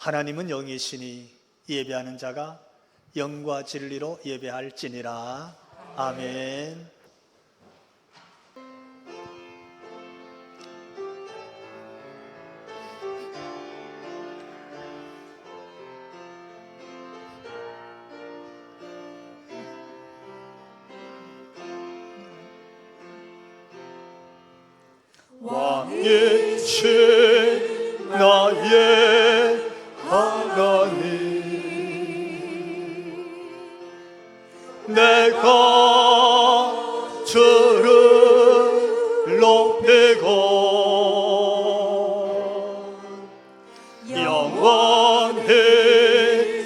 하나님은 영이시니 예배하는 자가 영과 진리로 예배할지니라. 아멘. 왕이신 나의 하나님, 내가 주를 높이고 영원히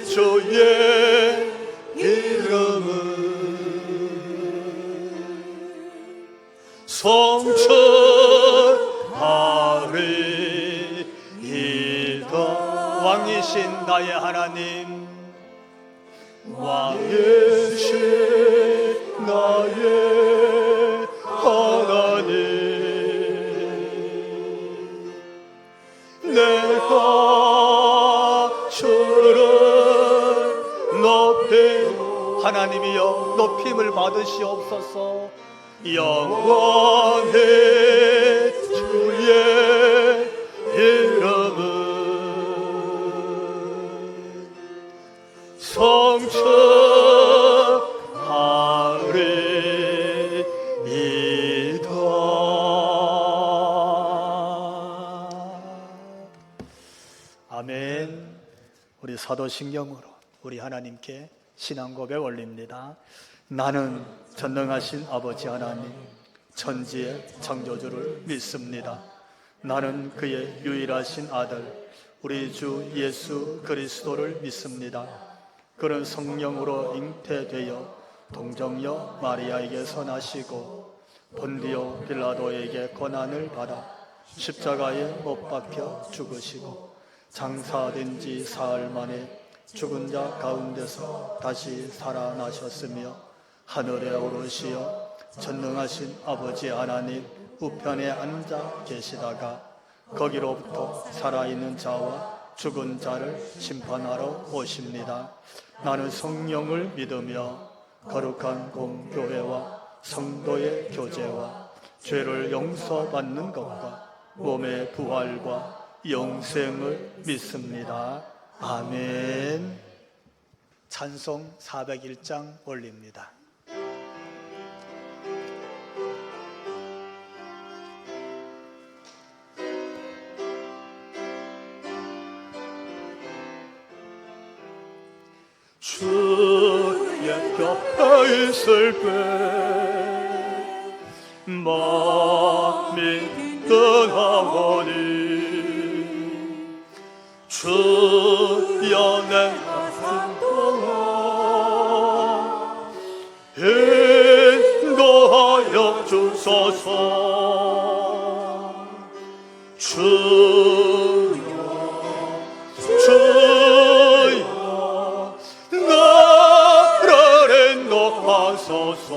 주의 이름을 성취하리이다. 왕이신 나의 하나님, 왕이신 나의 하나님, 내가 주를 높이 하나님이여 높임을 받으시옵소서. 영원히 주의 이름을 성취하리이다. 아멘. 우리 사도신경으로 우리 하나님께 신앙 고백 올립니다. 나는 전능하신 아버지 하나님, 천지의 창조주를 믿습니다. 나는 그의 유일하신 아들 우리 주 예수 그리스도를 믿습니다. 그는 성령으로 잉태되어 동정녀 마리아에게서 나시고 본디오 빌라도에게 고난을 받아 십자가에 못 박혀 죽으시고 장사된 지 사흘 만에 죽은 자 가운데서 다시 살아나셨으며 하늘에 오르시어 전능하신 아버지 하나님 우편에 앉아 계시다가 거기로부터 살아있는 자와 죽은 자를 심판하러 오십니다. 나는 성령을 믿으며 거룩한 공교회와 성도의 교제와 죄를 용서받는 것과 몸의 부활과 영생을 믿습니다. 아멘. 찬송 401장 올립니다. 주의 곁에 있을 때 마음이 떠나오니 주여 내 가슴 동안 인도하여 주소서. 주여 나를 인도하소서.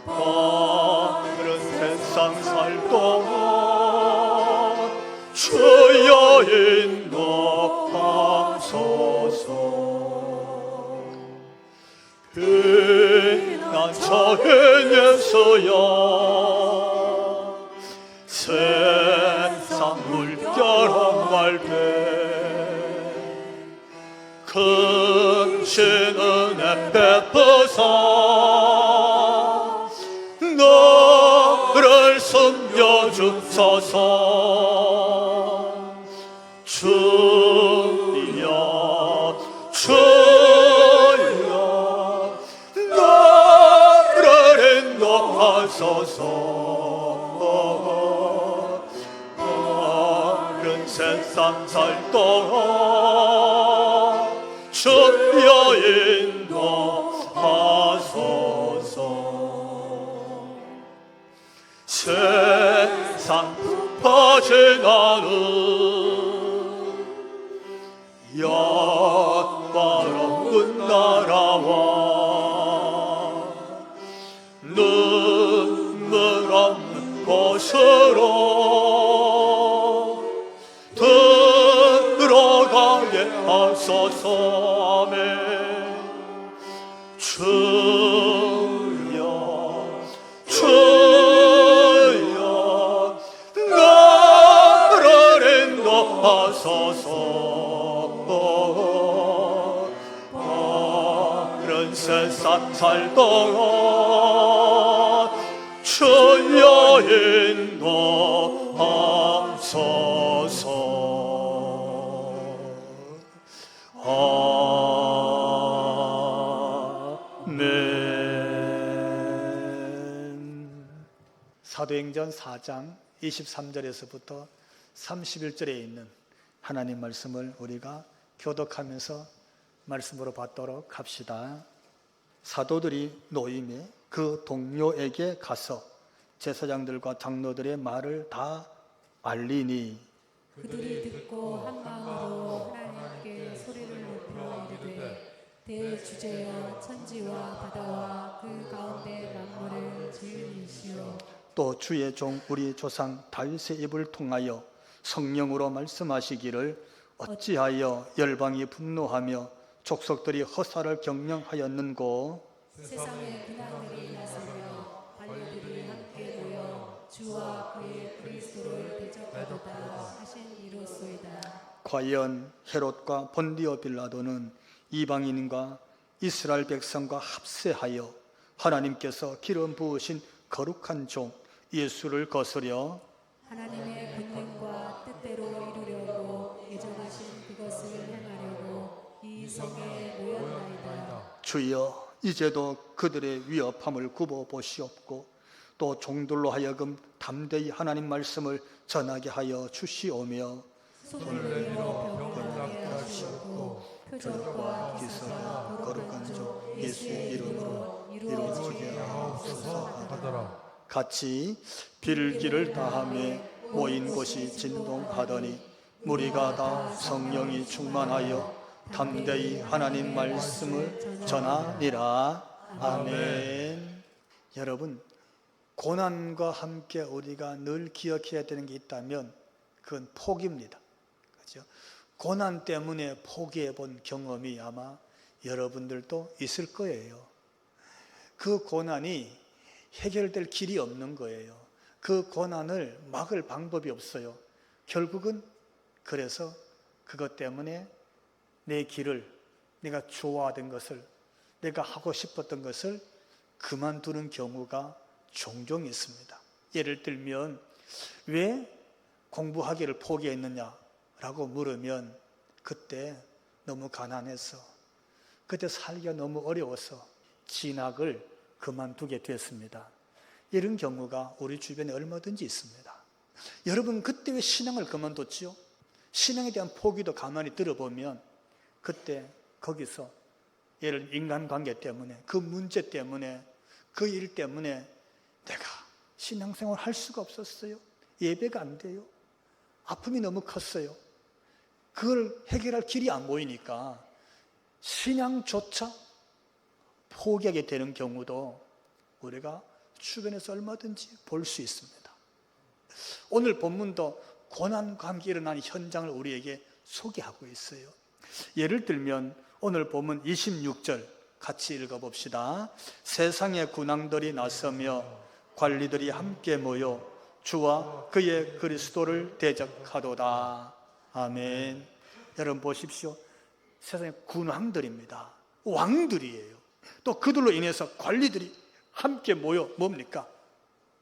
바른 세상 살 동안 주여 인도하소서. 피난처에서야 세상 물결 날때 크신 은혜 베푸사 너를 숨겨주소서. 주여 주여 나를 인도하소서. 바른 세상 살 동안 주여 인도하소서. 세상 퍼진 않은 영광없는 나라와 눈물 없는 곳으로 주옵소서. 아멘. 주여 주여 나를 인도하소서. 바른 세상 살 동안 주여 인도하소서. 사도행전 4장 23절에서부터 31절에 있는 하나님 말씀을 우리가 교독하면서 말씀으로 받도록 합시다. 사도들이 노임에 그 동료에게 가서 제사장들과 장로들의 말을 다 알리니 그들이 듣고 한 마음으로 하나님께 소리를 높여 이르되 대주제여 천지와 바다와 그 가운데 만물을 지으시오. 또 주의 종 우리 조상 다윗의 입을 통하여 성령으로 말씀하시기를 어찌하여 열방이 분노하며 족속들이 허사를 경영하였는고. 세상의 근황들이 나서며 반려들이 함께 모여 주와 그의 그리스도를 대적하도다 하신 이로소이다. 과연 헤롯과 본디오 빌라도는 이방인과 이스라엘 백성과 합세하여 하나님께서 기름 부으신 거룩한 종 예수를 거스려 하나님의 권능과 뜻대로 이루려고 예정하신 그것을 행하려고 이 성에 모였나이다. 주여 이제도 그들의 위협함을 굽어 보시옵고 또 종들로 하여금 담대히 하나님 말씀을 전하게 하여 주시오며 손을 내밀어 병을 나게 하시옵고 표적과 기사가 거룩한 종 예수의 이름으로 이루어지게 하옵소서 하더라. 같이 빌기를 다하며 모인 곳이 진동하더니 무리가 다 성령이 충만하여 담대히 하나님 말씀을 전하니라. 아멘. 여러분, 고난과 함께 우리가 늘 기억해야 되는 게 있다면 그건 포기입니다. 그렇죠? 고난 때문에 포기해 본 경험이 아마 여러분들도 있을 거예요. 그 고난이 해결될 길이 없는 거예요. 그 고난을 막을 방법이 없어요. 결국은 그래서 그것 때문에 내 길을, 내가 좋아하던 것을, 내가 하고 싶었던 것을 그만두는 경우가 종종 있습니다. 예를 들면 왜 공부하기를 포기했느냐라고 물으면 그때 너무 가난해서, 그때 살기가 너무 어려워서 진학을 그만두게 됐습니다. 이런 경우가 우리 주변에 얼마든지 있습니다. 여러분 그때 왜 신앙을 그만뒀지요? 신앙에 대한 포기도 가만히 들어보면 그때 거기서 예를 들어 인간관계 때문에, 그 문제 때문에, 그 일 때문에 내가 신앙생활을 할 수가 없었어요. 예배가 안 돼요. 아픔이 너무 컸어요. 그걸 해결할 길이 안 보이니까 신앙조차 포기하게 되는 경우도 우리가 주변에서 얼마든지 볼 수 있습니다. 오늘 본문도 고난과 함께 일어나는 현장을 우리에게 소개하고 있어요. 예를 들면 오늘 본문 26절 같이 읽어봅시다. 세상의 군왕들이 나서며 관리들이 함께 모여 주와 그의 그리스도를 대적하도다. 아멘. 여러분 보십시오. 세상의 군왕들입니다. 왕들이에요. 또 그들로 인해서 관리들이 함께 모여 뭡니까?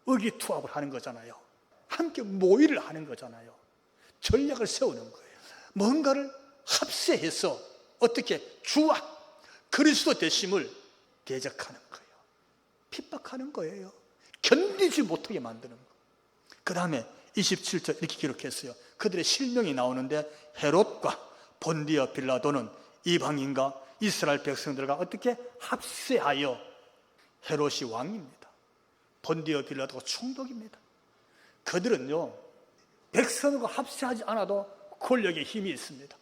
의기투합을 하는 거잖아요. 함께 모의를 하는 거잖아요. 전략을 세우는 거예요. 뭔가를 합세해서 어떻게 주와 그리스도 되심을 대적하는 거예요. 핍박하는 거예요. 견디지 못하게 만드는 거예요. 그 다음에 27절 이렇게 기록했어요. 그들의 실명이 나오는데 헤롯과 본디오 빌라도는 이방인과 이스라엘 백성들과 어떻게 합세하여, 헤롯이 왕입니다. 본디오 빌라도가 총독입니다. 그들은요 백성과 합세하지 않아도 권력의 힘이 있습니다.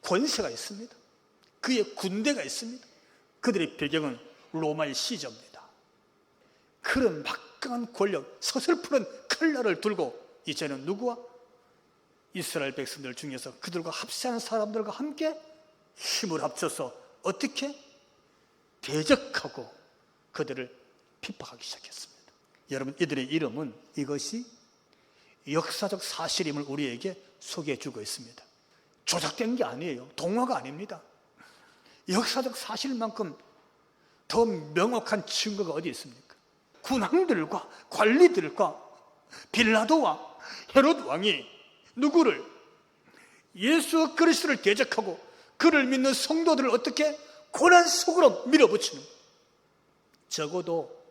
권세가 있습니다. 그의 군대가 있습니다. 그들의 배경은 로마의 시저입니다. 그런 막강한 권력, 서슬푸른 칼날을 들고 이제는 누구와? 이스라엘 백성들 중에서 그들과 합세하는 사람들과 함께 힘을 합쳐서 어떻게 대적하고 그들을 핍박하기 시작했습니다. 여러분, 이들의 이름은 이것이 역사적 사실임을 우리에게 소개해 주고 있습니다. 조작된 게 아니에요. 동화가 아닙니다. 역사적 사실만큼 더 명확한 증거가 어디 있습니까? 군왕들과 관리들과 빌라도와 헤롯 왕이 누구를, 예수 그리스도를 대적하고 그를 믿는 성도들을 어떻게 고난 속으로 밀어붙이는, 적어도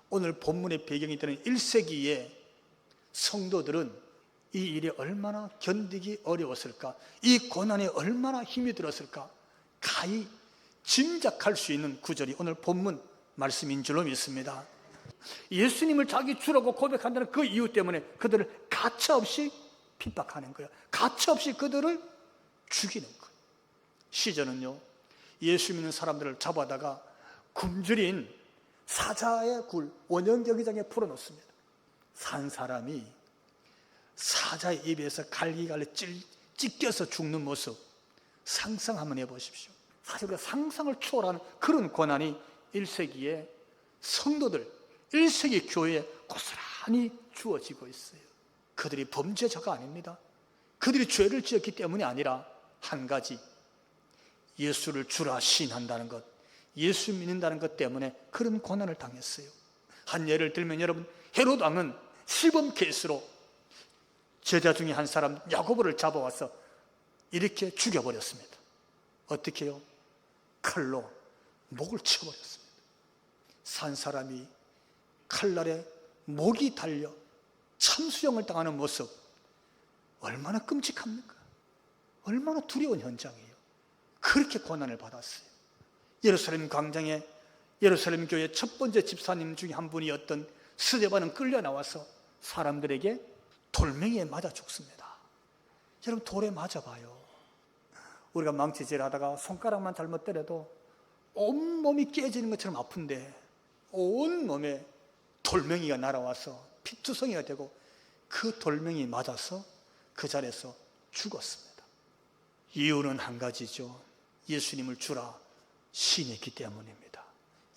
오늘 본문의 배경이 되는 1세기의 성도들은 이 일이 얼마나 견디기 어려웠을까, 이 고난에 얼마나 힘이 들었을까 가히 짐작할 수 있는 구절이 오늘 본문 말씀인 줄로 믿습니다. 예수님을 자기 주라고 고백한다는 그 이유 때문에 그들을 가차없이 핍박하는 거예요. 가차없이 그들을 죽이는 거예요. 시전은요, 예수 믿는 사람들을 잡아다가 굶주린 사자의 굴, 원형경기장에 풀어놓습니다. 산 사람이 사자의 입에서 갈기갈래 찢겨서 죽는 모습 상상 한번 해보십시오. 사실 우리가 상상을 초월하는 그런 고난이 1세기의 성도들, 1세기 교회에 고스란히 주어지고 있어요. 그들이 범죄자가 아닙니다. 그들이 죄를 지었기 때문이 아니라 한 가지, 예수를 주라 시인한다는 것, 예수 믿는다는 것 때문에 그런 고난을 당했어요. 한 예를 들면 여러분, 헤롯 왕은 시범 케이스로 제자 중에 한 사람 야고보를 잡아와서 이렇게 죽여버렸습니다. 어떻게 해요? 칼로 목을 쳐버렸습니다. 산 사람이 칼날에 목이 달려 참수형을 당하는 모습, 얼마나 끔찍합니까? 얼마나 두려운 현장이에요. 그렇게 고난을 받았어요. 예루살렘 광장에 예루살렘 교회 첫 번째 집사님 중에 한 분이었던 스데반은 끌려 나와서 사람들에게 돌멩이에 맞아 죽습니다. 여러분, 돌에 맞아봐요. 우리가 망치질 하다가 손가락만 잘못 때려도 온몸이 깨지는 것처럼 아픈데 온몸에 돌멩이가 날아와서 피투성이가 되고 그 돌멩이 맞아서 그 자리에서 죽었습니다. 이유는 한 가지죠. 예수님을 주라 시인했기 때문입니다.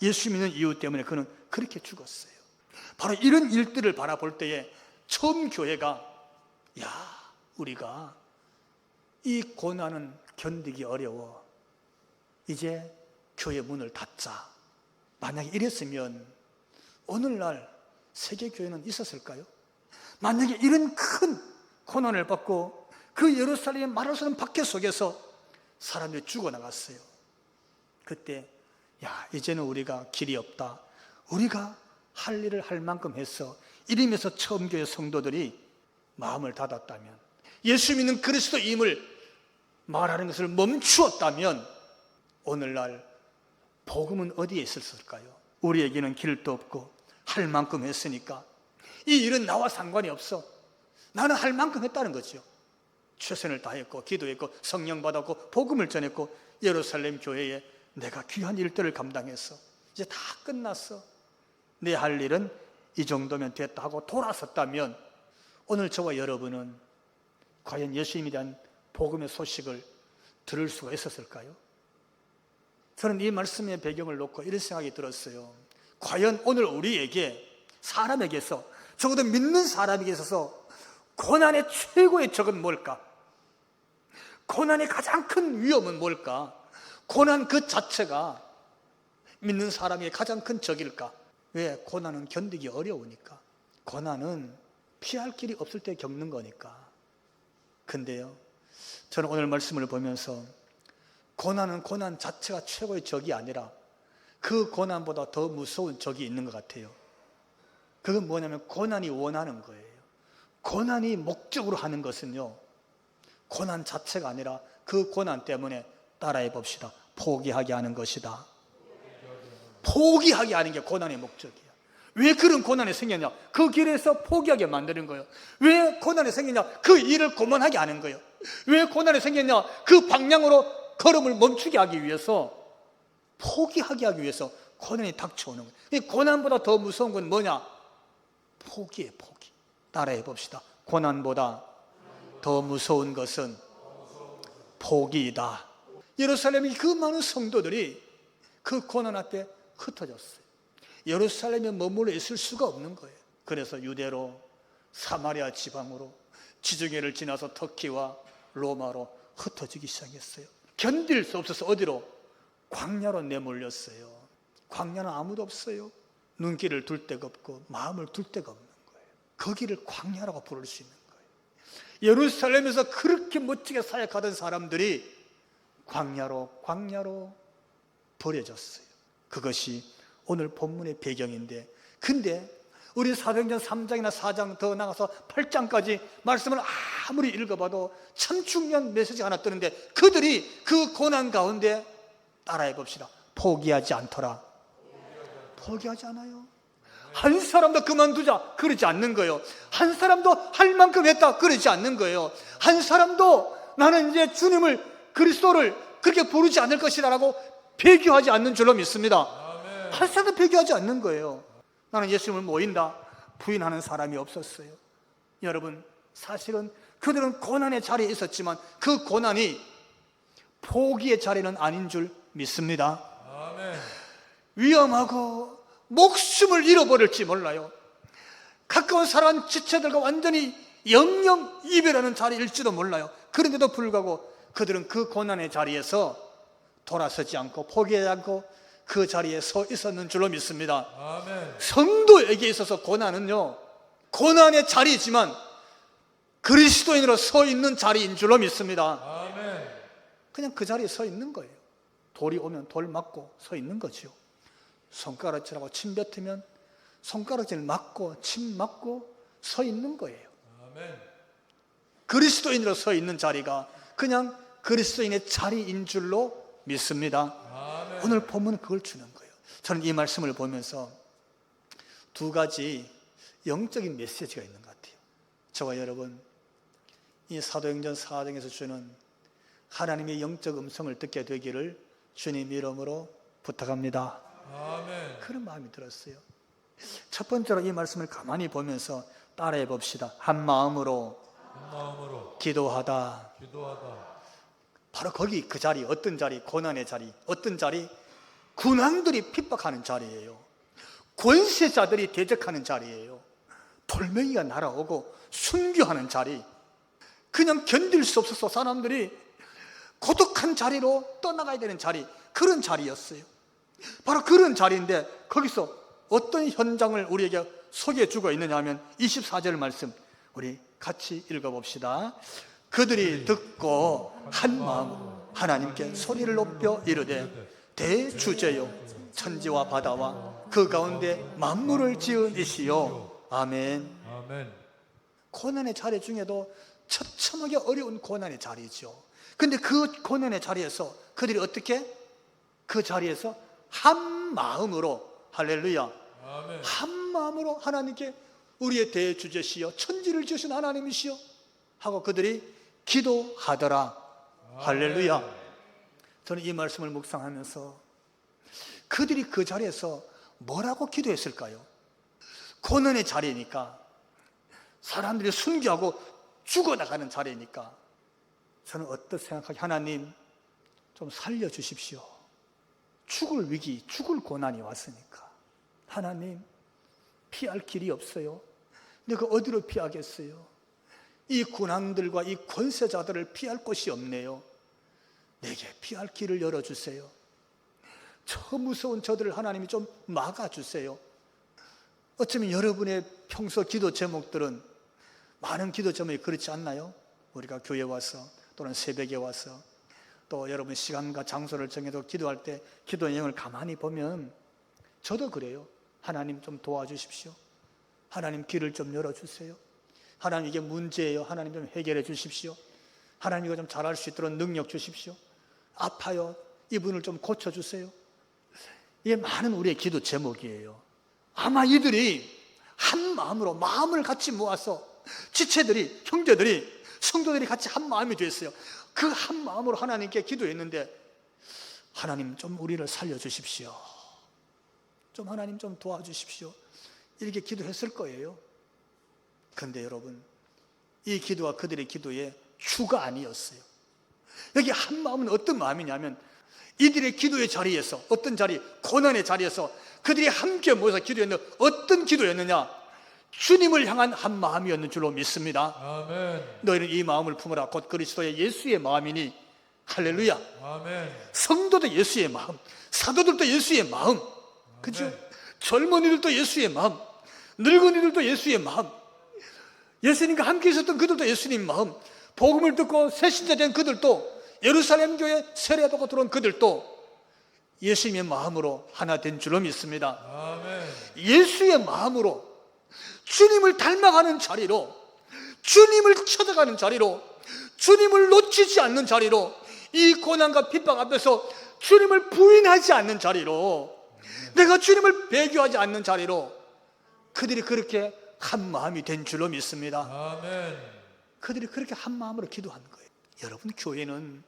예수 믿는 이유 때문에 그는 그렇게 죽었어요. 바로 이런 일들을 바라볼 때에 처음 교회가, 우리가 이 고난은 견디기 어려워, 이제 교회 문을 닫자. 만약에 이랬으면 오늘날 세계교회는 있었을까요? 만약에 이런 큰 고난을 받고 그 예루살렘의 말할 수 없는 박해 속에서 사람들이 죽어나갔어요. 그때 이제는 우리가 길이 없다, 우리가 할 일을 할 만큼 했어, 이러면서 처음 교회 성도들이 마음을 닫았다면, 예수 믿는 그리스도임을 말하는 것을 멈추었다면 오늘날 복음은 어디에 있었을까요? 우리에게는 길도 없고 할 만큼 했으니까 이 일은 나와 상관이 없어, 나는 할 만큼 했다는 거죠. 최선을 다했고 기도했고 성령 받았고 복음을 전했고 예루살렘 교회에 내가 귀한 일들을 감당했어, 이제 다 끝났어, 내 할 일은 이 정도면 됐다 하고 돌아섰다면 오늘 저와 여러분은 과연 예수님에 대한 복음의 소식을 들을 수가 있었을까요? 저는 이 말씀의 배경을 놓고 이런 생각이 들었어요. 과연 오늘 우리에게, 사람에게서, 적어도 믿는 사람에게 있어서 고난의 최고의 적은 뭘까? 고난의 가장 큰 위험은 뭘까? 고난 그 자체가 믿는 사람에게 가장 큰 적일까? 왜? 고난은 견디기 어려우니까. 고난은 피할 길이 없을 때 겪는 거니까. 근데요, 저는 오늘 말씀을 보면서 고난은 고난 자체가 최고의 적이 아니라 그 고난보다 더 무서운 적이 있는 것 같아요. 그건 뭐냐면 고난이 원하는 거예요. 고난이 목적으로 하는 것은요, 고난 자체가 아니라 그 고난 때문에 따라해 봅시다. 포기하게 하는 것이다. 포기하게 하는 게 고난의 목적이야. 왜 그런 고난이 생겼냐? 그 길에서 포기하게 만드는 거예요. 왜 고난이 생겼냐? 그 일을 고만하게 하는 거예요. 왜 고난이 생겼냐? 그 방향으로 걸음을 멈추게 하기 위해서, 포기하게 하기 위해서 고난이 닥쳐오는 거예요. 이 고난보다 더 무서운 건 뭐냐? 포기예요, 포기. 따라해 봅시다. 고난보다 더 무서운 것은 포기이다. 예루살렘의 그 많은 성도들이 그 고난 앞에 흩어졌어요. 예루살렘에 머물러 있을 수가 없는 거예요. 그래서 유대로, 사마리아 지방으로, 지중해를 지나서 터키와 로마로 흩어지기 시작했어요. 견딜 수 없어서 어디로? 광야로 내몰렸어요. 광야는 아무도 없어요. 눈길을 둘 데가 없고 마음을 둘 데가 없는 거예요. 거기를 광야라고 부를 수 있는 거예요. 예루살렘에서 그렇게 멋지게 사역하던 사람들이 광야로 버려졌어요. 그것이 오늘 본문의 배경인데, 근데 우리 사도행전 3장이나 4장 더 나가서 8장까지 말씀을 아무리 읽어봐도 참 중요한 메시지가 하나 뜨는데, 그들이 그 고난 가운데 따라해 봅시다. 포기하지 않더라. 포기하지 않아요. 한 사람도 그만두자 그러지 않는 거예요. 한 사람도 할 만큼 했다 그러지 않는 거예요. 한 사람도 나는 이제 주님을, 그리스도를 그렇게 부르지 않을 것이라고 배교하지 않는 줄로 믿습니다. 한 사람도 배교하지 않는 거예요. 나는 예수님을 모인다 부인하는 사람이 없었어요. 여러분, 사실은 그들은 고난의 자리에 있었지만 그 고난이 포기의 자리는 아닌 줄 믿습니다. 아멘. 위험하고 목숨을 잃어버릴지 몰라요. 가까운 사랑하는 지체들과 완전히 영영 이별하는 자리일지도 몰라요. 그런데도 불구하고 그들은 그 고난의 자리에서 돌아서지 않고 포기하지 않고 그 자리에 서 있었는 줄로 믿습니다. 아멘. 성도에게 있어서 고난은요, 고난의 자리이지만 그리스도인으로 서 있는 자리인 줄로 믿습니다. 아멘. 그냥 그 자리에 서 있는 거예요. 돌이 오면 돌 맞고 서 있는 거죠. 손가락질하고 침 뱉으면 손가락질 맞고 침 맞고 서 있는 거예요. 아멘. 그리스도인으로 서 있는 자리가 그냥 그리스도인의 자리인 줄로 믿습니다. 아멘. 오늘 본문은 그걸 주는 거예요. 저는 이 말씀을 보면서 두 가지 영적인 메시지가 있는 것 같아요. 저와 여러분, 이 사도행전 4장에서 주는 하나님의 영적 음성을 듣게 되기를 주님 이름으로 부탁합니다. 아멘. 그런 마음이 들었어요. 첫 번째로 이 말씀을 가만히 보면서 따라해 봅시다. 한 마음으로 기도하다. 바로 거기 그 자리, 어떤 자리? 고난의 자리. 어떤 자리? 군왕들이 핍박하는 자리예요. 권세자들이 대적하는 자리예요. 돌멩이가 날아오고 순교하는 자리. 그냥 견딜 수 없어서 사람들이 고독한 자리로 떠나가야 되는 자리, 그런 자리였어요. 바로 그런 자리인데 거기서 어떤 현장을 우리에게 소개해 주고 있느냐 하면 24절 말씀 우리 같이 읽어봅시다. 그들이 듣고 한 마음으로 하나님께 소리를 높여 이르되 대주제요 천지와 바다와 그 가운데 만물을 지은 이시요. 아멘. 아멘. 고난의 자리 중에도 처참하게 어려운 고난의 자리죠. 근데 그 고난의 자리에서 그들이 어떻게? 그 자리에서 한 마음으로, 할렐루야, 아멘. 한 마음으로 하나님께 우리의 대주제시여 천지를 지으신 하나님이시여 하고 그들이 기도하더라. 할렐루야. 저는 이 말씀을 묵상하면서 그들이 그 자리에서 뭐라고 기도했을까요? 고난의 자리니까, 사람들이 순교하고 죽어나가는 자리니까 저는 어떻게 생각하기, 하나님 좀 살려주십시오. 죽을 위기, 죽을 고난이 왔으니까 하나님 피할 길이 없어요. 내가 어디로 피하겠어요? 이 군왕들과 이 권세자들을 피할 곳이 없네요. 내게 피할 길을 열어주세요. 저 무서운 저들을 하나님이 좀 막아주세요. 어쩌면 여러분의 평소 기도 제목들은 많은 기도 제목이 그렇지 않나요? 우리가 교회 와서 또는 새벽에 와서 또 여러분 시간과 장소를 정해서 기도할 때 기도 내용을 가만히 보면 저도 그래요. 하나님 좀 도와주십시오. 하나님 길을 좀 열어주세요. 하나님 이게 문제예요. 하나님 좀 해결해 주십시오. 하나님 이거 좀 잘할 수 있도록 능력 주십시오. 아파요. 이분을 좀 고쳐주세요. 이게 많은 우리의 기도 제목이에요. 아마 이들이 한 마음으로 마음을 같이 모아서 지체들이, 형제들이, 성도들이 같이 한 마음이 됐어요. 그 한 마음으로 하나님께 기도했는데 하나님 좀 우리를 살려주십시오. 좀 하나님 좀 도와주십시오. 이렇게 기도했을 거예요. 그런데 여러분, 이 기도와 그들의 기도에 주가 아니었어요. 여기 한 마음은 어떤 마음이냐면 이들의 기도의 자리에서, 어떤 자리, 고난의 자리에서 그들이 함께 모여서 기도했는데 어떤 기도였느냐? 주님을 향한 한 마음이었는 줄로 믿습니다. 아멘. 너희는 이 마음을 품으라. 곧 그리스도의 예수의 마음이니. 할렐루야. 아멘. 성도도 예수의 마음, 사도들도 예수의 마음, 그죠? 젊은이들도 예수의 마음, 늙은이들도 예수의 마음, 예수님과 함께 있었던 그들도 예수님 마음, 복음을 듣고 새신자 된 그들도, 예루살렘 교회 세례받고 들어온 그들도 예수님의 마음으로 하나 된 줄로 믿습니다. 아멘. 예수의 마음으로 주님을 닮아가는 자리로, 주님을 찾아가는 자리로, 주님을 놓치지 않는 자리로, 이 고난과 핍박 앞에서 주님을 부인하지 않는 자리로, 내가 주님을 배교하지 않는 자리로 그들이 그렇게 한 마음이 된 줄로 믿습니다. 아멘. 그들이 그렇게 한 마음으로 기도하는 거예요. 여러분, 교회는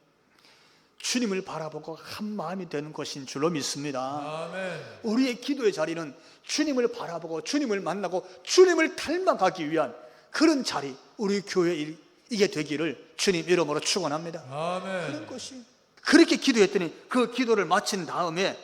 주님을 바라보고 한 마음이 되는 것인 줄로 믿습니다. 아멘. 우리의 기도의 자리는 주님을 바라보고 주님을 만나고 주님을 닮아가기 위한 그런 자리, 우리 교회 이게 되기를 주님 이름으로 축원합니다. 아멘. 그런 것이, 그렇게 기도했더니 그 기도를 마친 다음에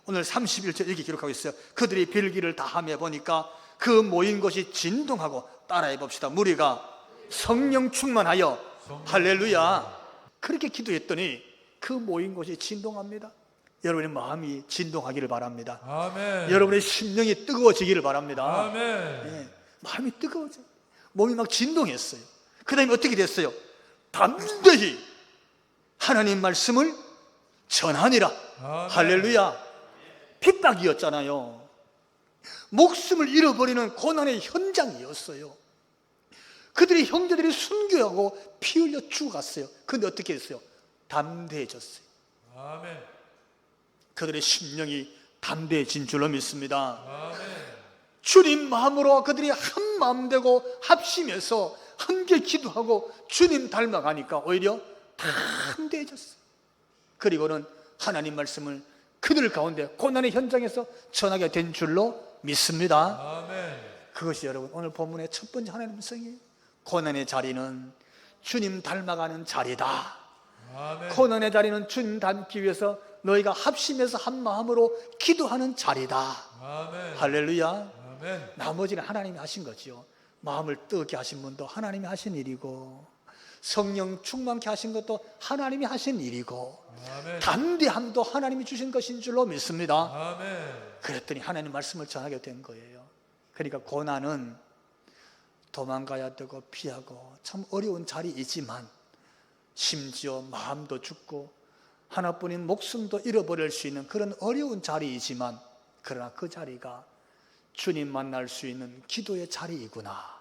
오늘 31절 이렇게 기록하고 있어요. 그들이 빌기를 다 하며 보니까 그 모인 것이 진동하고, 따라해 봅시다. 무리가 성령 충만하여, 할렐루야. 그렇게 기도했더니 그 모인 것이 진동합니다. 여러분의 마음이 진동하기를 바랍니다. 아멘. 여러분의 심령이 뜨거워지기를 바랍니다. 아멘. 예, 마음이 뜨거워져, 몸이 막 진동했어요. 그 다음에 어떻게 됐어요? 담대히 하나님 말씀을 전하니라. 아멘. 할렐루야. 핍박이었잖아요. 목숨을 잃어버리는 고난의 현장이었어요. 그들이, 형제들이 순교하고 피 흘려 죽어갔어요. 근데 어떻게 했어요? 담대해졌어요. 아멘. 그들의 심령이 담대해진 줄로 믿습니다. 아멘. 주님 마음으로 그들이 한 마음 되고 합심해서 함께 기도하고 주님 닮아가니까 오히려 담대해졌어요. 그리고는 하나님 말씀을 그들 가운데 고난의 현장에서 전하게 된 줄로 믿습니다. 아멘. 그것이 여러분 오늘 본문의 첫 번째 하나님 성이에요. 고난의 자리는 주님 닮아가는 자리다. 아멘. 고난의 자리는 주님 닮기 위해서 너희가 합심해서 한 마음으로 기도하는 자리다. 아멘. 할렐루야. 아멘. 나머지는 하나님이 하신 거지요. 마음을 뜨겁게 하신 분도 하나님이 하신 일이고, 성령 충만케 하신 것도 하나님이 하신 일이고, 아멘. 담대함도 하나님이 주신 것인 줄로 믿습니다. 아멘. 그랬더니 하나님 말씀을 전하게 된 거예요. 그러니까 고난은 도망가야 되고 피하고 참 어려운 자리이지만, 심지어 마음도 죽고 하나뿐인 목숨도 잃어버릴 수 있는 그런 어려운 자리이지만, 그러나 그 자리가 주님 만날 수 있는 기도의 자리이구나,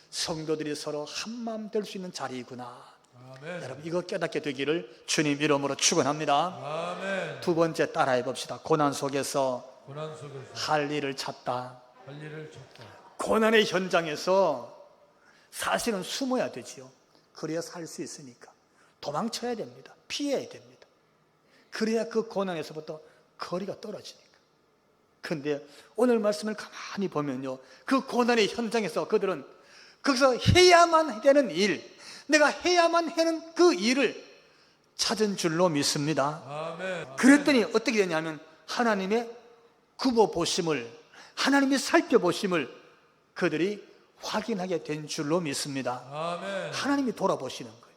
성도들이 서로 한마음 될 수 있는 자리이구나. 아멘. 여러분, 이거 깨닫게 되기를 주님 이름으로 축원합니다. 아멘. 두 번째 따라해 봅시다. 고난 속에서 고난 속에서 할 일을 찾다. 할 일을 찾다. 고난의 현장에서 사실은 숨어야 되지요. 그래야 살 수 있으니까 도망쳐야 됩니다. 피해야 됩니다. 그래야 그 고난에서부터 거리가 떨어지니까. 그런데 오늘 말씀을 가만히 보면요, 그 고난의 현장에서 그들은 거기서 해야만 되는 일, 내가 해야만 하는 그 일을 찾은 줄로 믿습니다. 아멘. 그랬더니 어떻게 되냐면 하나님의 굽어보심을, 하나님이 살펴보심을 그들이 확인하게 된 줄로 믿습니다. 아멘. 하나님이 돌아보시는 거예요.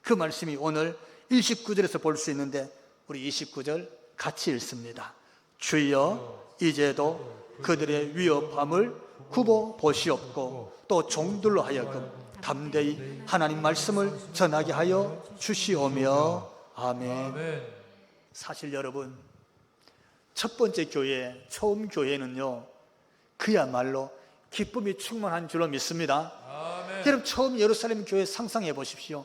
그 말씀이 오늘 29절에서 볼 수 있는데 우리 29절 같이 읽습니다. 주여 이제도 그들의 위협함을 굽어보시옵고 또 종들로 하여금 담대히 하나님 말씀을 전하게 하여 주시오며. 아멘. 아멘. 사실 여러분, 첫 번째 교회, 처음 교회는요, 그야말로 기쁨이 충만한 줄로 믿습니다. 아멘. 여러분, 처음 예루살렘 교회 상상해 보십시오.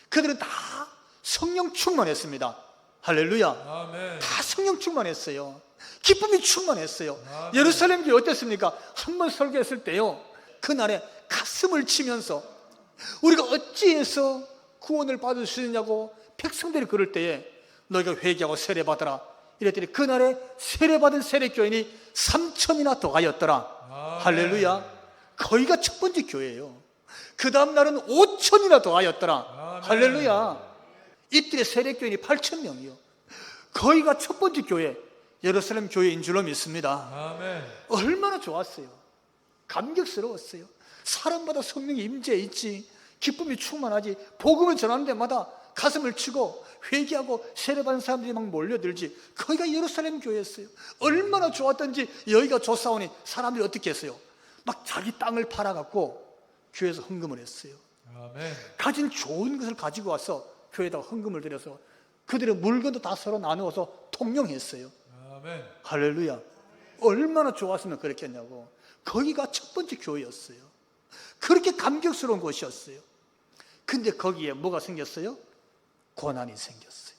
그들은 다 성령 충만했습니다. 할렐루야. 아멘. 다 성령 충만했어요. 기쁨이 충만했어요. 아멘. 예루살렘 교회 어땠습니까? 한 번 설교했을 때요, 그날에 가슴을 치면서 우리가 어찌해서 구원을 받을 수 있느냐고 백성들이 그럴 때에 너희가 회개하고 세례받아라 이랬더니 그날에 세례받은 세례교인이 3,000이나 더 가였더라. 아멘. 할렐루야. 거기가 첫 번째 교회예요. 그 다음 날은 5,000이나 더 하였더라. 아멘. 할렐루야. 이때의 세례교인이 8,000명이요. 거기가 첫 번째 교회, 예루살렘 교회인 줄로 믿습니다. 아멘. 얼마나 좋았어요. 감격스러웠어요. 사람마다 성령이 임재해 있지, 기쁨이 충만하지, 복음을 전하는 데마다 가슴을 치고 회개하고 세례받은 사람들이 막 몰려들지. 거기가 예루살렘 교회였어요. 얼마나 좋았던지. 여기가 조사오니 사람들이 어떻게 했어요? 막 자기 땅을 팔아갖고 교회에서 헌금을 했어요. 아멘. 가진 좋은 것을 가지고 와서 교회에다가 헌금을 드려서 그들의 물건도 다 서로 나누어서 통용했어요. 아멘. 할렐루야. 얼마나 좋았으면 그랬겠냐고. 거기가 첫 번째 교회였어요. 그렇게 감격스러운 곳이었어요. 근데 거기에 뭐가 생겼어요? 고난이 생겼어요.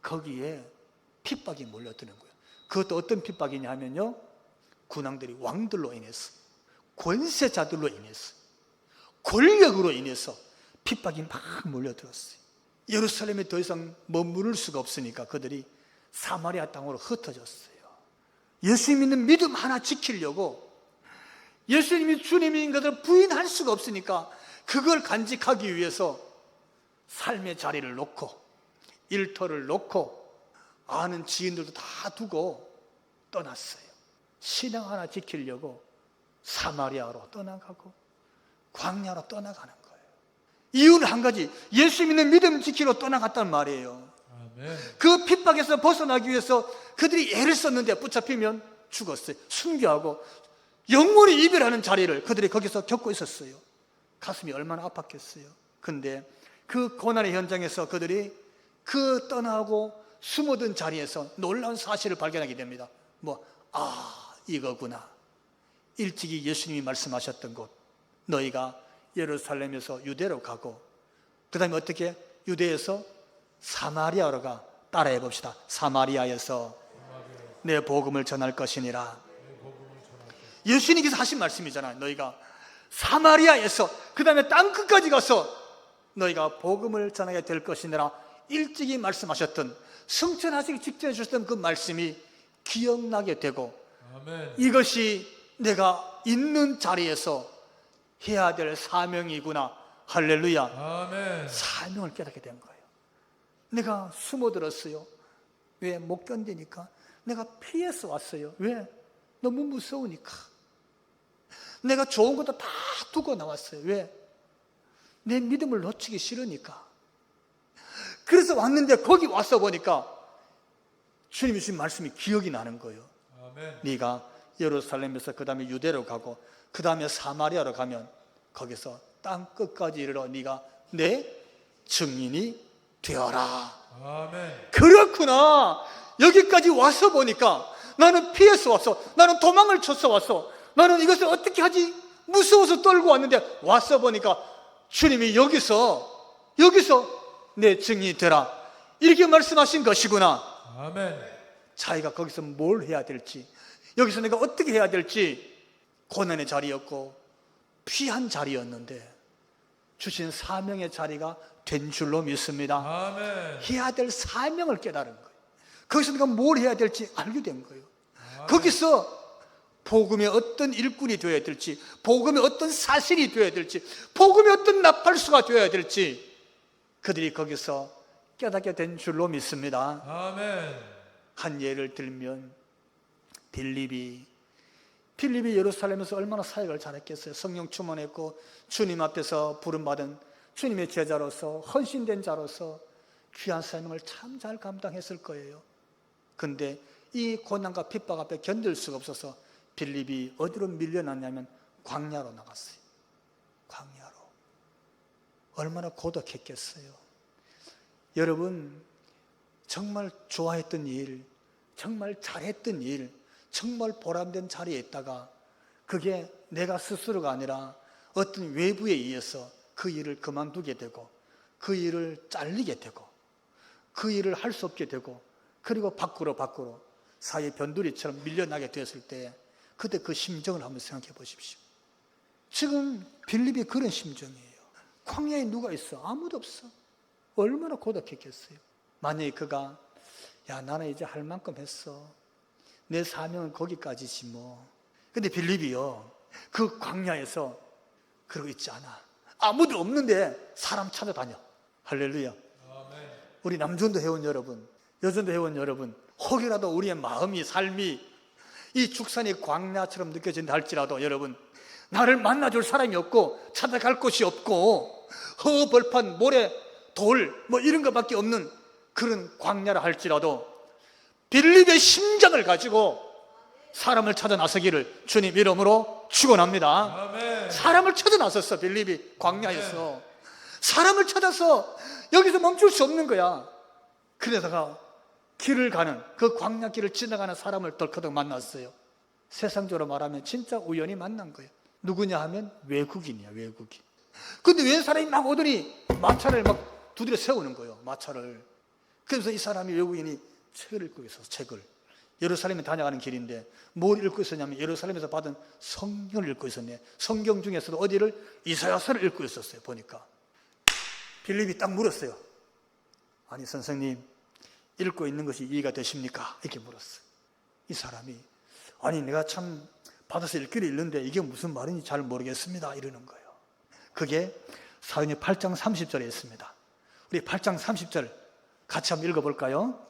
거기에 핍박이 몰려드는 거예요. 그것도 어떤 핍박이냐 하면요, 군왕들이 왕들로 인해서, 권세자들로 인해서, 권력으로 인해서 핍박이 막 몰려들었어요. 예루살렘에 더 이상 머무를 수가 없으니까 그들이 사마리아 땅으로 흩어졌어요. 예수 믿는 믿음 하나 지키려고, 예수님이 주님인 것을 부인할 수가 없으니까 그걸 간직하기 위해서 삶의 자리를 놓고, 일터를 놓고, 아는 지인들도 다 두고 떠났어요. 신앙 하나 지키려고 사마리아로 떠나가고 광야로 떠나가는 거예요. 이유는 한 가지, 예수 믿는 믿음 지키러 떠나갔단 말이에요. 아멘. 그 핍박에서 벗어나기 위해서 그들이 애를 썼는데 붙잡히면 죽었어요. 순교하고 영원히 이별하는 자리를 그들이 거기서 겪고 있었어요. 가슴이 얼마나 아팠겠어요. 근데 그 고난의 현장에서 그들이 그 떠나고 숨어든 자리에서 놀라운 사실을 발견하게 됩니다. 이거구나. 일찍이 예수님이 말씀하셨던 곳, 너희가 예루살렘에서 유대로 가고, 그 다음에 어떻게? 유대에서 사마리아로 가. 따라해 봅시다. 사마리아에서 내 복음을 전할 것이니라. 예수님께서 하신 말씀이잖아요. 너희가 사마리아에서, 그 다음에 땅 끝까지 가서 너희가 복음을 전하게 될 것이니라. 일찍이 말씀하셨던, 승천하시기 직전에 주셨던 그 말씀이 기억나게 되고, 아멘. 이것이 내가 있는 자리에서 해야 될 사명이구나. 할렐루야. 아멘. 사명을 깨닫게 된 거예요. 내가 숨어들었어요. 왜? 못 견디니까. 내가 피해서 왔어요. 왜? 너무 무서우니까. 내가 좋은 것도 다 두고 나왔어요. 왜? 내 믿음을 놓치기 싫으니까. 그래서 왔는데 거기 와서 보니까 주님이 주신 말씀이 기억이 나는 거예요. 아멘. 네가 예루살렘에서 그 다음에 유대로 가고 그 다음에 사마리아로 가면 거기서 땅 끝까지 이르러 네가 내 증인이 되어라. 아멘. 그렇구나. 여기까지 와서 보니까 나는 피해서 왔어. 나는 도망을 쳐서 왔어. 나는 이것을 어떻게 하지? 무서워서 떨고 왔는데 와서 보니까 주님이 여기서 내 증인이 되라. 이렇게 말씀하신 것이구나. 아멘. 자기가 거기서 뭘 해야 될지, 여기서 내가 어떻게 해야 될지, 고난의 자리였고 피한 자리였는데 주신 사명의 자리가 된 줄로 믿습니다. 아멘. 해야 될 사명을 깨달은 거예요. 거기서 내가 뭘 해야 될지 알게 된 거예요. 아멘. 거기서 복음의 어떤 일꾼이 되어야 될지, 복음의 어떤 사실이 되어야 될지, 복음의 어떤 나팔수가 되어야 될지 그들이 거기서 깨닫게 된 줄로 믿습니다. 아멘. 한 예를 들면 빌립이 예루살렘에서 얼마나 사역을 잘했겠어요. 성령 충만했고 주님 앞에서 부름받은 주님의 제자로서 헌신된 자로서 귀한 사명을 참 잘 감당했을 거예요. 근데 이 고난과 핍박 앞에 견딜 수가 없어서 빌립이 어디로 밀려났냐면 광야로 나갔어요. 광야로. 얼마나 고독했겠어요. 여러분, 정말 좋아했던 일, 정말 잘했던 일, 정말 보람된 자리에 있다가 그게 내가 스스로가 아니라 어떤 외부에 의해서 그 일을 그만두게 되고 그 일을 잘리게 되고 그 일을 할 수 없게 되고 그리고 밖으로 사회 변두리처럼 밀려나게 되었을 때 그때 그 심정을 한번 생각해 보십시오. 지금 빌립이 그런 심정이에요. 광야에 누가 있어? 아무도 없어. 얼마나 고독했겠어요. 만약에 그가 나는 이제 할 만큼 했어. 내 사명은 거기까지지 뭐. 근데 빌립이요, 그 광야에서 그러고 있지 않아. 아무도 없는데 사람 찾아다녀. 할렐루야. 아멘. 우리 남전도 회원 여러분, 여전도 회원 여러분, 혹이라도 우리의 마음이, 삶이 이 죽산의 광야처럼 느껴진다 할지라도 여러분, 나를 만나줄 사람이 없고 찾아갈 곳이 없고 허벌판, 모래, 돌 뭐 이런 것밖에 없는 그런 광야라 할지라도 빌립의 심장을 가지고 사람을 찾아 나서기를 주님 이름으로 축원합니다. 아멘. 사람을 찾아 나섰어. 빌립이 광야에서 사람을 찾아서 여기서 멈출 수 없는 거야. 그러다가 길을 가는 그 광야길을 지나가는 사람을 덜커덕 만났어요. 세상적으로 말하면 진짜 우연히 만난 거예요. 누구냐 하면 외국인이야, 외국인. 근데 웬 사람이 막 오더니 마차를 막 두드려 세우는 거예요, 마차를. 그래서 이 사람이, 외국인이 책을 읽고 있었어. 책을. 예루살렘에 다녀가는 길인데 뭘 읽고 있었냐면 예루살렘에서 받은 성경을 읽고 있었네. 성경 중에서도 어디를? 이사야서를 읽고 있었어요. 보니까 빌립이 딱 물었어요. 아니 선생님, 읽고 있는 것이 이해가 되십니까? 이렇게 물었어요. 이 사람이 아니 내가 참 받아서 읽기를 읽는데 이게 무슨 말인지 잘 모르겠습니다 이러는 거예요. 그게 사도행전 8장 30절에 있습니다. 우리 8장 30절 같이 한번 읽어볼까요?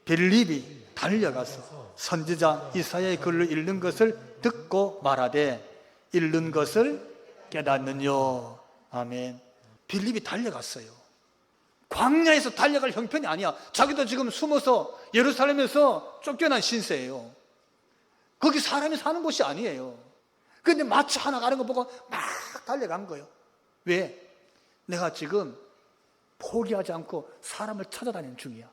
빌립이 달려가서 선지자 이사야의 글을 읽는 것을 듣고 말하되 읽는 것을 깨닫느뇨. 아멘. 빌립이 달려갔어요. 광야에서 달려갈 형편이 아니야. 자기도 지금 숨어서 예루살렘에서 쫓겨난 신세예요. 거기 사람이 사는 곳이 아니에요. 그런데 마차 하나 가는 거 보고 막 달려간 거예요. 왜? 내가 지금 포기하지 않고 사람을 찾아다니는 중이야.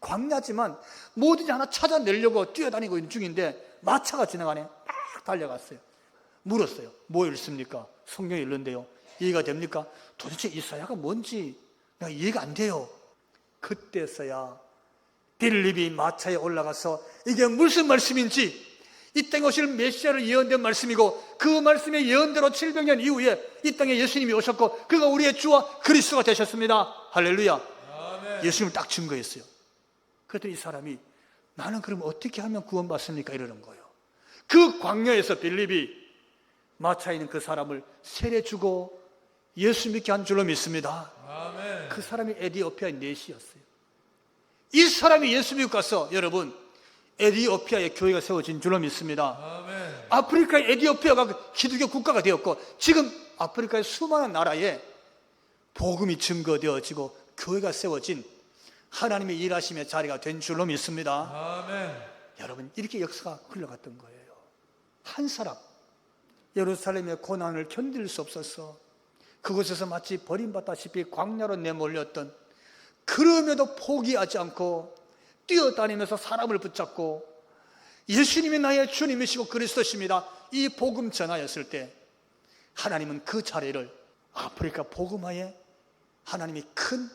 광야지만 뭐든지 하나 찾아내려고 뛰어다니고 있는 중인데 마차가 지나가네. 막 달려갔어요. 물었어요. 뭐 읽습니까? 성경 읽는데요. 이해가 됩니까? 도대체 이사야가 뭔지 내가 이해가 안 돼요. 그때서야 빌립이 마차에 올라가서 이게 무슨 말씀인지, 이 땅에 오실 메시아를 예언된 말씀이고 그 말씀의 예언대로 700년 이후에 이 땅에 예수님이 오셨고 그가 우리의 주와 그리스도가 되셨습니다. 할렐루야. 아멘. 예수님을 딱 증거했어요. 그랬더니 이 사람이 나는 그럼 어떻게 하면 구원받습니까? 이러는 거예요. 그 광야에서 빌립이 마차에 있는 그 사람을 세례주고 예수 믿게 한 줄로 믿습니다. 아멘. 그 사람이 에디오피아의 내시였어요. 이 사람이 예수 믿고 가서 여러분 에디오피아의 교회가 세워진 줄로 믿습니다. 아멘. 아프리카의 에디오피아가 기독교 국가가 되었고 지금 아프리카의 수많은 나라에 복음이 증거되어지고 교회가 세워진 하나님의 일하심의 자리가 된 줄로 믿습니다. 아멘. 여러분 이렇게 역사가 흘러갔던 거예요. 한 사람 예루살렘의 고난을 견딜 수 없어서 그곳에서 마치 버림받다시피 광야로 내몰렸던, 그럼에도 포기하지 않고 뛰어다니면서 사람을 붙잡고 예수님이 나의 주님이시고 그리스도십니다 이 복음 전하였을 때 하나님은 그 자리를 아프리카 복음화에 하나님이 큰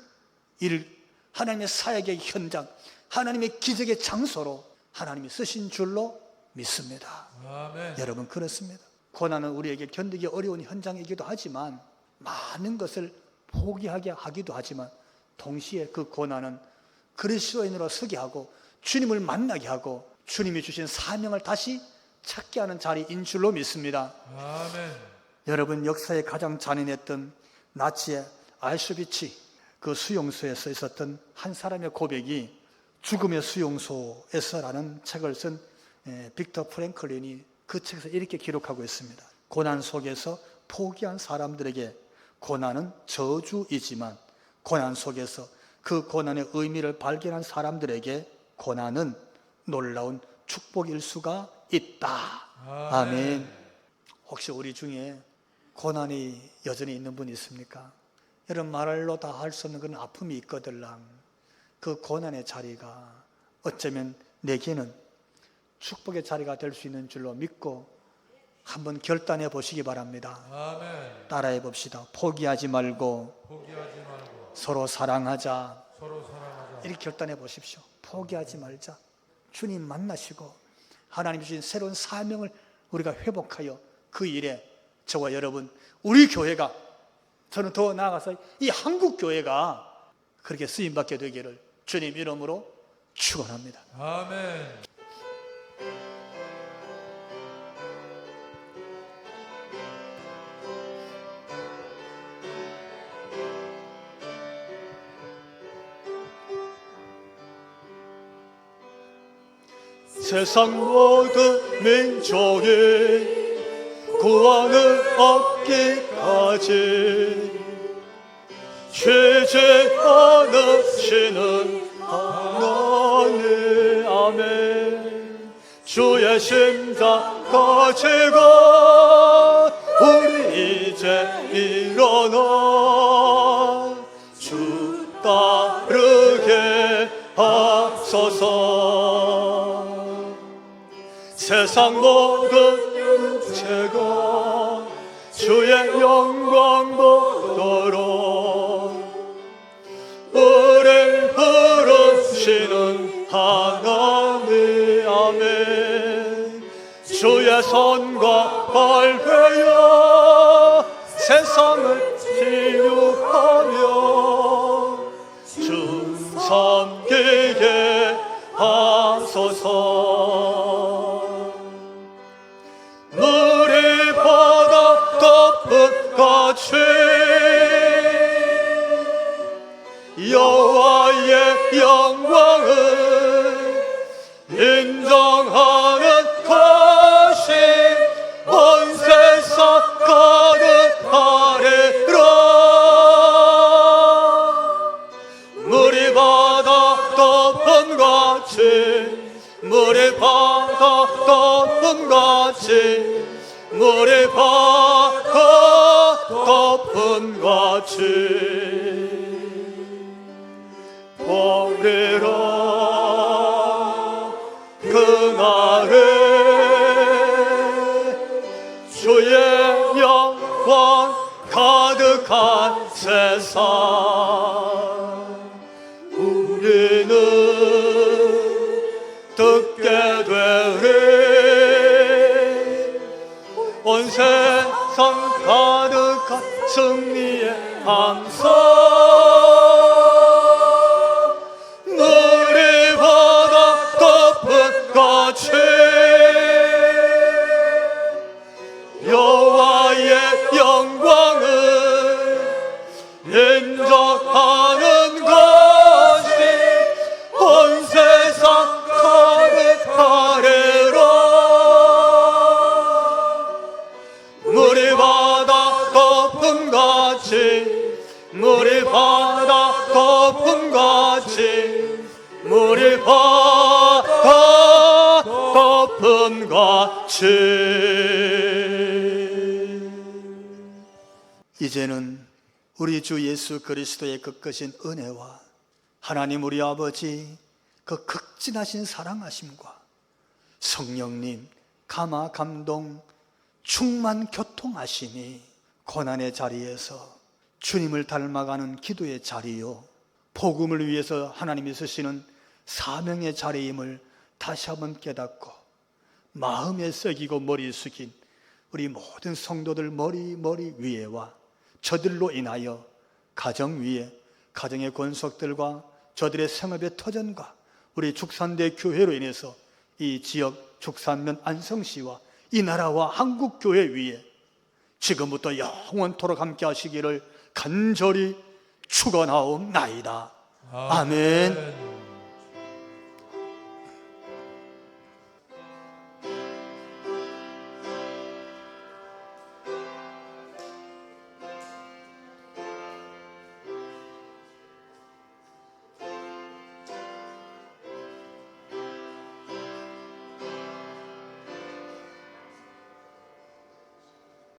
일, 하나님의 사역의 현장, 하나님의 기적의 장소로 하나님이 쓰신 줄로 믿습니다. 아멘. 여러분 그렇습니다. 고난은 우리에게 견디기 어려운 현장이기도 하지만 많은 것을 포기하게 하기도 하지만 동시에 그 고난은 그리스도인으로 서게 하고 주님을 만나게 하고 주님이 주신 사명을 다시 찾게 하는 자리인 줄로 믿습니다. 아멘. 여러분 역사에 가장 잔인했던 나치의 아우슈비츠 그 수용소에서 있었던 한 사람의 고백이 죽음의 수용소에서라는 책을 쓴 빅터 프랭클린이 그 책에서 이렇게 기록하고 있습니다. 고난 속에서 포기한 사람들에게 고난은 저주이지만 고난 속에서 그 고난의 의미를 발견한 사람들에게 고난은 놀라운 축복일 수가 있다. 아멘. 혹시 우리 중에 고난이 여전히 있는 분 있습니까? 여러분 말로 다 할 수 없는 그런 아픔이 있거들랑 그 고난의 자리가 어쩌면 내게는 축복의 자리가 될 수 있는 줄로 믿고 한번 결단해 보시기 바랍니다. 아멘. 따라해 봅시다. 포기하지 말고 포기하지 말고 서로 사랑하자. 서로 사랑하자. 이렇게 결단해 보십시오. 포기하지 말자. 주님 만나시고 하나님이 주신 새로운 사명을 우리가 회복하여 그 일에 저와 여러분, 우리 교회가, 저는 더 나아가서 이 한국 교회가 그렇게 쓰임받게 되기를 주님 이름으로 축원합니다. 아멘. 세상 모든 민족이 구원을 얻기까지 쉬지 않으시는 하나님. 아멘. 주의 심장 가지고 우리 이제 일어나 주 따르게 하소서. 세상 모든 육체가 주의 영광 보도록 우리를 부르시는 하나님. 아멘. 주의 손과 발회여 세상을 치유하며 주 섬기게 하소서. 물이 바다 덮은 같이 여호와의 영광을 인정하는 것이 온 세상 가득하리라. 물이 바다 덮은 같이 물이 바다 덮은 같이 물이 바다 덮은 같이 보리라. 그날에 주의 영광 가득한 세상 우리는 듣게 되리. 온 세상 가득한 승리의 함성 물이 바다 덮은 같이 여호와의 영광을 인정하는 것이 온 세상 가득하리라. 물이 바다 덮은 같이 물이 바다 덮은 같이 물이 바다 덮은 같이. 이제는 우리 주 예수 그리스도의 그 크신 은혜와 하나님 우리 아버지 그 극진하신 사랑하심과 성령님 감화 감동 충만 교통하심이 고난의 자리에서 주님을 닮아가는 기도의 자리요 복음을 위해서 하나님이 쓰시는 사명의 자리임을 다시 한번 깨닫고 마음에 새기고 머리 숙인 우리 모든 성도들 머리 위에와 저들로 인하여 가정 위에 가정의 권속들과 저들의 생업의 터전과 우리 축산대 교회로 인해서 이 지역 축산면 안성시와 이 나라와 한국교회 위에 지금부터 영원토록 함께 하시기를 간절히 축원하옵나이다. 아멘.